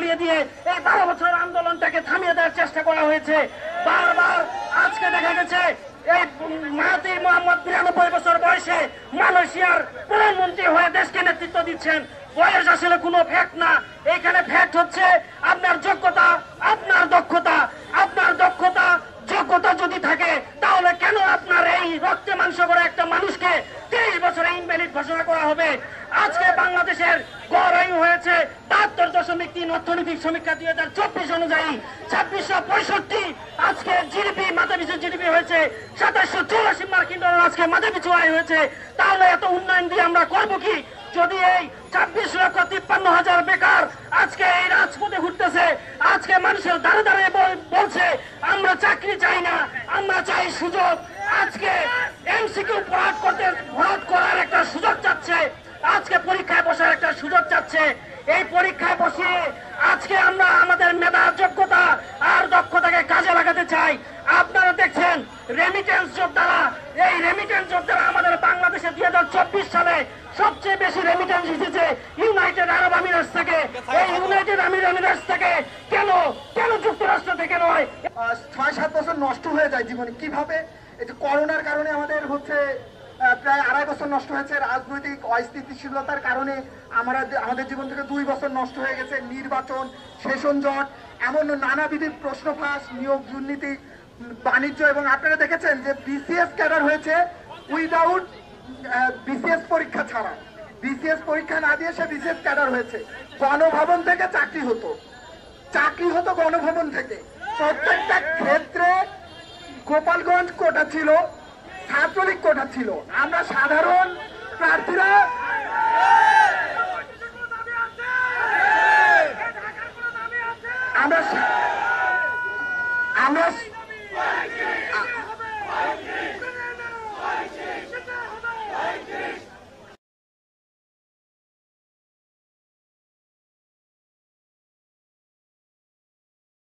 ধরিয়ে দিয়ে এই 12 বছর আন্দোলনটাকে থামিয়ে দেওয়ার চেষ্টা করা হয়েছে। বারবার আজকে দেখা গেছে এই মাহাথির মোহাম্মদ 92 বছর বয়সে মালয়েশিয়ার প্রধানমন্ত্রী হয়ে দেশকে নেতৃত্ব দিচ্ছেন। বয়স আসলে কোনো ফ্যাক্ট না, এখানে ফ্যাক্ট হচ্ছে আপনার যোগ্যতা, আপনার দক্ষতা। আপনার দক্ষতা যোগ্যতা যদি থাকে তাহলে কেন আপনার এই রক্তে মাংস করে একটা মানুষকে 30 বছরে ইনভ্যালিড ঘোষণা করা হবে? আজকে বাংলাদেশের গড় আয়ু হয়েছে ৭২.৩ অর্থনৈতিক সমীক্ষা 2024 অনুযায়ী ২৬৬৫। আজকে জিডিপি মাথাপিছু জিডিপি হয়েছে ২৭৮৪ মার্কিন ডলার, আজকে মাথাপিছু আয় হয়েছে। তাহলে এত উন্নয়ন দিয়ে আমরা করবো কি যদি এই ২৬,৫৩,০০০ বেকার আজকে এই রাজপথে ঘুরতেছে? আজকে মানুষের দাঁড়ে দাঁড়িয়ে বলছে আমরা চাকরি চাই না, আমরা চাই সুযোগ। আজকে এমসিকিউ ভরাট করার একটা সুযোগ চাচ্ছে, আজকে পরীক্ষায় বসার একটা সুযোগ চাচ্ছে। এই পরীক্ষায় বসিয়ে আজকে আমরা আমাদের মেধা, যোগ্যতা আর দক্ষতাকে কাজে লাগাতে চাই। আপনারা দেখছেন রেমিটেন্স যোদ্ধারা, এই রেমিটেন্স যোদ্ধারা আমাদের বাংলাদেশে 2024 সালে সবচেয়ে বেশি রেমিটেন্স এসেছে ইউনাইটেড আরব আমিরাটস থেকে। এই ইউনাইটেড আরব আমিরাটস থেকে কেন যুক্তরাষ্ট্র থেকে নয়? ৬-৭ বছর নষ্ট হয়ে যায় জীবনে কিভাবে? এই যে করোনার কারণে আমাদের হচ্ছে প্রায় ২.৫ বছর নষ্ট হয়েছে, রাজনৈতিক অস্থিতিশীলতার কারণে আমাদের জীবন থেকে 2 বছর নষ্ট হয়ে গেছে, নির্বাচন, সেশন জট, এমন নানাবিধ প্রশ্ন ফাঁস, নিয়োগ দুর্নীতি, বাণিজ্য। এবং আপনারা দেখেছেন যে বিসিএস ক্যাডার হয়েছে উইদাউট বিসিএস পরীক্ষা ছাড়া, বিসিএস পরীক্ষা না দিয়ে সে বিসিএস ক্যাডার হয়েছে। গণভবন থেকে চাকরি হতো গণভবন থেকে। প্রত্যেকটা ক্ষেত্রে গোপালগঞ্জ কোটা ছিল, ছাত্রলীগ কোটা ছিল। আমরা সাধারণ প্রার্থীরা আমরা